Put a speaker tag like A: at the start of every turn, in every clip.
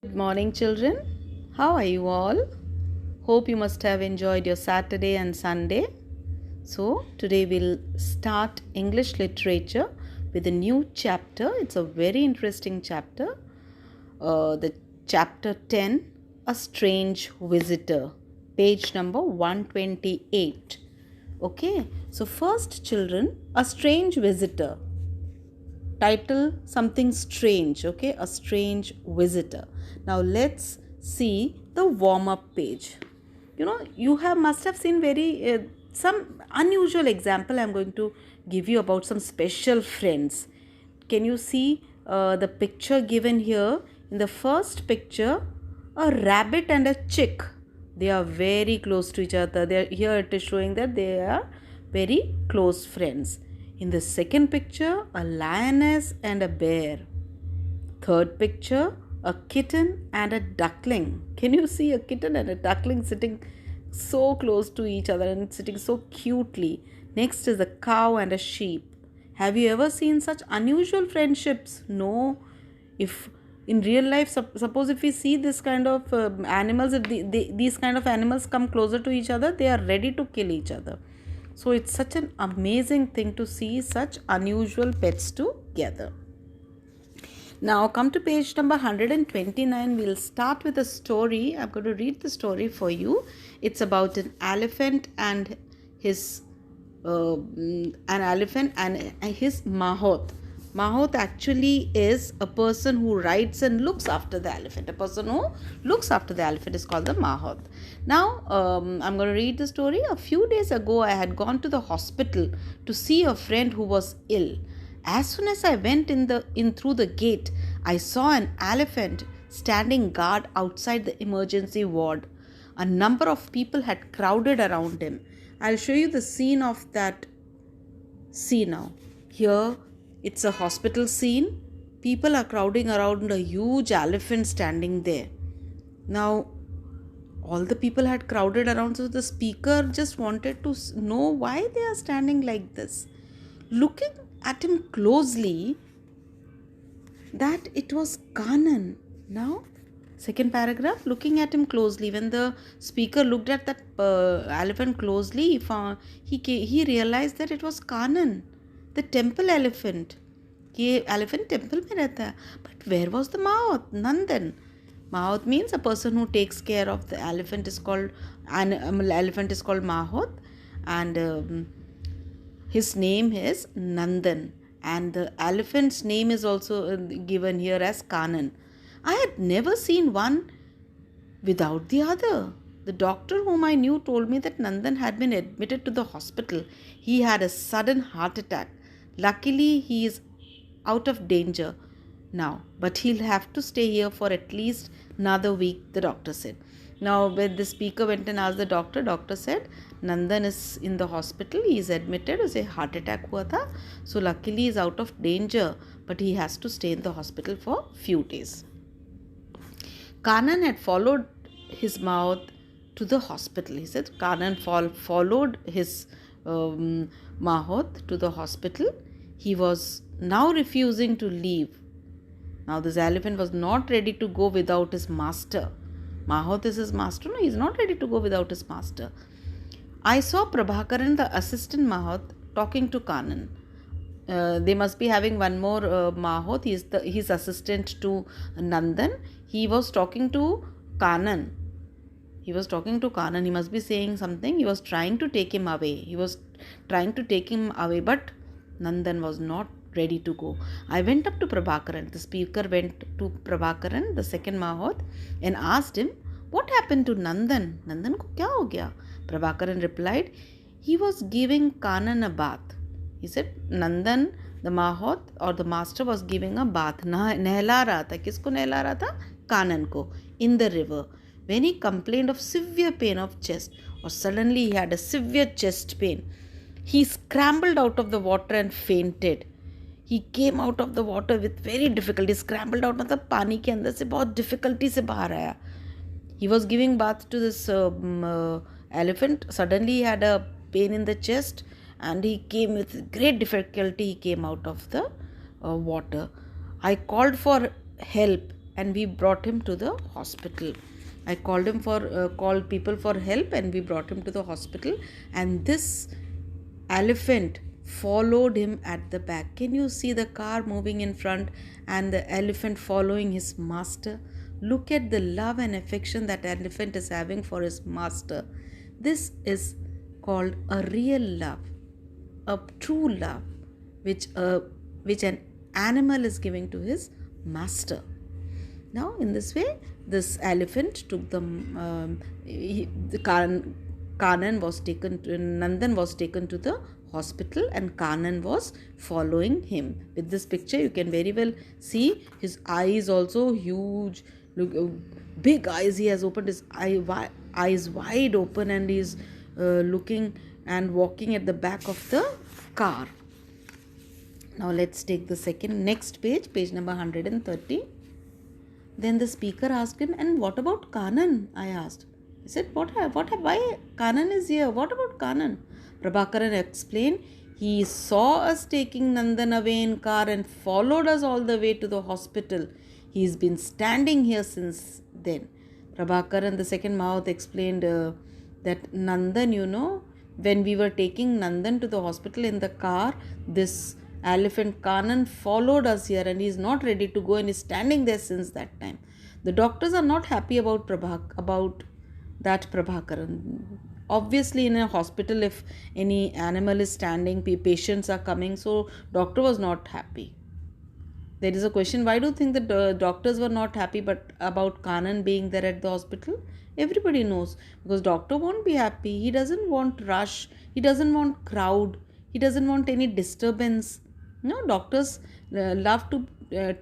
A: Good morning, children. How are you all? Hope you must have enjoyed your Saturday and Sunday. So, today we'll start English literature with a new chapter. It's a very interesting chapter. The chapter 10, A Strange Visitor, page number 128. Okay, so first, children, a strange visitor. Title something strange, okay, a strange visitor. Now let's see the warm up page. You have must have seen very some unusual example. I'm going to give you about some special friends. Can you see the picture given here? In the first picture, a rabbit and a chick, they are very close to each other. Here it is showing that they are very close friends. In the second picture, a lioness and a bear. Third picture, a kitten and a duckling. Can you see a kitten and a duckling sitting so close to each other and sitting so cutely? Next is a cow and a sheep. Have you ever seen such unusual friendships? No. If in real life, suppose if we see this kind of animals, if these kind of animals come closer to each other, they are ready to kill each other. So it's such an amazing thing to see such unusual pets together. Now come to page number 129. We'll start with a story. I'm going to read the story for you. It's about an elephant and his mahout. Mahout actually is a person who rides and looks after the elephant. A person who looks after the elephant is called the mahout. Now, I'm going to read the story. A few days ago, I had gone to the hospital to see a friend who was ill. As soon as I went in through the gate, I saw an elephant standing guard outside the emergency ward. A number of people had crowded around him. I'll show you the scene of that scene now. Here, it's a hospital scene. People are crowding around a huge elephant standing there. Now, all the people had crowded around, so the speaker just wanted to know why they are standing like this. Looking at him closely, that it was Kanan. Now, second paragraph, looking at him closely. When the speaker looked at that elephant closely, he realized that it was Kanan, the temple elephant. ये elephant temple में रहता है. But where was the Mahout? Nandan. Mahout means a person who takes care of the elephant is called Mahout, and his name is Nandan, and the elephant's name is also given here as Kanan. I had never seen one without the other. The doctor whom I knew told me that Nandan had been admitted to the hospital. He had a sudden heart attack. Luckily, he is out of danger now, but he'll have to stay here for at least another week, the doctor said. Now, when the speaker went and asked the doctor said, Nandan is in the hospital, he is admitted, उसे heart attack हुआ था, so luckily he is out of danger, but he has to stay in the hospital for few days. Kanan had followed his mouth to the hospital. He said Kanan followed his mahout to the hospital. He was now refusing to leave. Now this elephant was not ready to go without his master. Mahout is his master. No, he is not ready to go without his master. I saw Prabhakaran, the assistant mahout, talking to Kanan. They must be having one more mahout. He's assistant to Nandan. He was talking to Kanan. He must be saying something. He was trying to take him away. But Nandan was not ready to go. I went up to Prabhakaran. The speaker went to Prabhakaran, the second mahout, and asked him, what happened to Nandan? Nandan ko kya ho gaya? Prabhakaran replied, he was giving Kanan a bath. He said, Nandan, the mahout or the master, was giving a bath. Nehla raha tha. Kisko nehla raha tha? Kanan ko, in the river. When he complained of severe pain of chest, or suddenly he had a severe chest pain, he scrambled out of the water and fainted. He came out of the water with very difficulty. Scrambled out, मतलब पानी के अंदर से बहुत difficulty से बाहर आया. He was giving bath to this elephant. Suddenly he had a pain in the chest, and he came with great difficulty. He came out of the water. I called for help. and we brought him to the hospital. I called people for help, and we brought him to the hospital. And this elephant followed him at the back. Can you see the car moving in front and the elephant following his master? Look at the love and affection that elephant is having for his master. This is called a real love, a true love, which an animal is giving to his master. Now, in this way, this elephant took Kanan was taken to, Nandan was taken to the hospital, and Kanan was following him. With this picture, you can very well see his eyes also huge, look, big eyes. He has opened his eyes wide open, and he is looking and walking at the back of the car. Now let's take the next page number 130. Then the speaker asked him, and what about Kanan? I asked. He said, why Kanan is here? What about Kanan? Prabhakaran explained, he saw us taking Nandan away in car and followed us all the way to the hospital. He's been standing here since then. Prabhakaran, the second Mahot, explained that Nandan, when we were taking Nandan to the hospital in the car, this elephant Kanan followed us here, and he is not ready to go, and is standing there since that time. The doctors are not happy about that Prabhakaran. Obviously, in a hospital, if any animal is standing, patients are coming, so doctor was not happy. There is a question, why do you think the doctors were not happy but about Kanan being there at the hospital? Everybody knows, because doctor won't be happy. He doesn't want rush, he doesn't want crowd, he doesn't want any disturbance. Doctors love to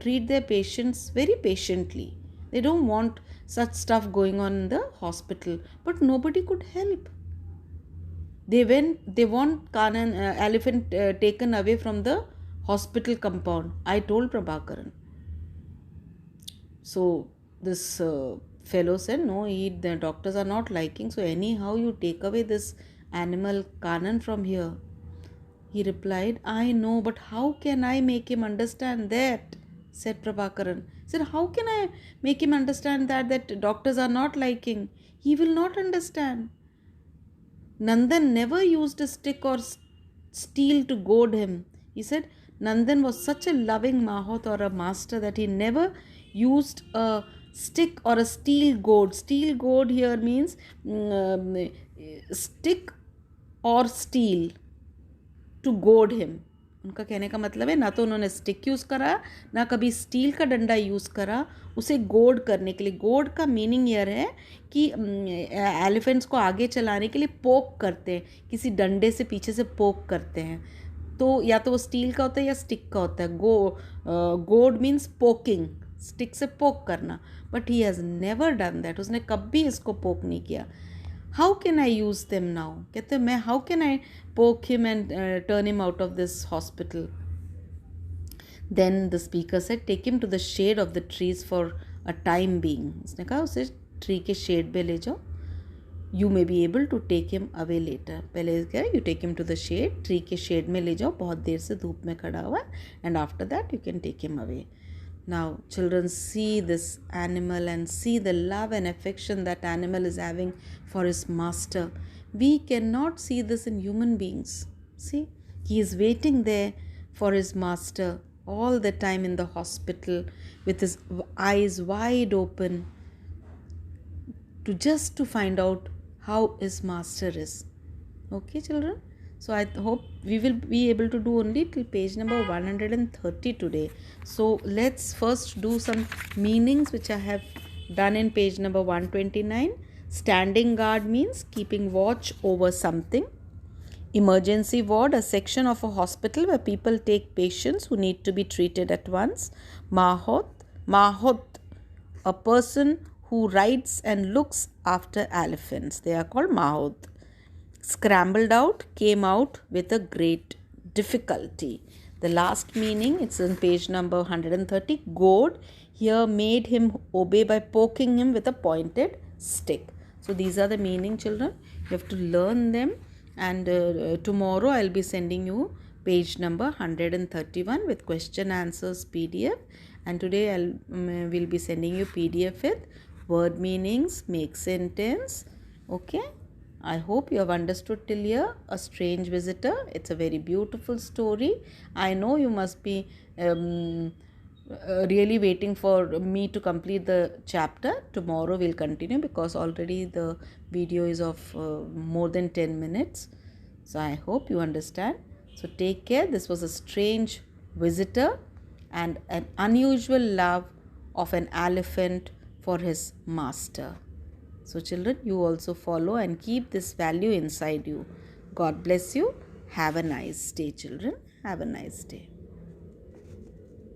A: treat their patients very patiently. They don't want such stuff going on in the hospital, but nobody could help. They want Kanan elephant taken away from the hospital compound. I told Prabhakaran. So this fellow said, no, the doctors are not liking, so anyhow you take away this animal Kanan from here. He replied, I know, but how can I make him understand that? Said Prabhakaran. He said, how can I make him understand that doctors are not liking? He will not understand. Nandan never used a stick or steel to goad him. He said, Nandan was such a loving Mahot or a master that he never used a stick or a steel goad. Steel goad here means stick or steel to goad him. उनका कहने का मतलब है, ना तो उन्होंने stick use करा, ना कभी स्टील का डंडा यूज़ करा उसे गोड करने के लिए. गोड का मीनिंग यह है कि एलिफेंट्स को आगे चलाने के लिए पोक करते हैं, किसी डंडे से पीछे से पोक करते हैं. तो या तो वो स्टील का होता है या स्टिक का होता है. गोड मीन्स पोकिंग, स्टिक से पोक करना. But he has never done that. उसने कभी इसको पोक नहीं किया. How can I use them now? कहते मैं, how can I poke him and turn him out of this hospital? Then the speaker said, take him to the shade of the trees for a time being. उसने कहा उसे tree के shade पे ले जाओ. You may be able to take him away later. पहले क्या, you take him to the shade, tree के शेड में ले जाओ, बहुत देर से धूप में खड़ा हुआ, and after that you can take him away. Now children, see this animal and see the love and affection that animal is having for his master. We cannot see this in human beings. See, he is waiting there for his master all the time in the hospital with his eyes wide open to find out how his master is. Okay, children? So I hope we will be able to do only till page number 130 today. So let's first do some meanings which I have done in page number 129. Standing guard means keeping watch over something. Emergency ward, a section of a hospital where people take patients who need to be treated at once. Mahot, a person who rides and looks after elephants. They are called Mahot. Scrambled out, came out with a great difficulty. The last meaning, it's in page number 130. Goad, here made him obey by poking him with a pointed stick. So these are the meaning, children. You have to learn them, and tomorrow I'll be sending you page number 131 with question answers PDF, And today will be sending you PDF with word meanings, make sentence. Okay, I hope you have understood till here. A strange visitor. It's a very beautiful story. I know you must be really waiting for me to complete the chapter. Tomorrow we'll continue because already the video is of more than 10 minutes. So I hope you understand. So take care. This was a strange visitor and an unusual love of an elephant for his master. So children, you also follow and keep this value inside you. God bless you. Have a nice day, children. Have a nice day.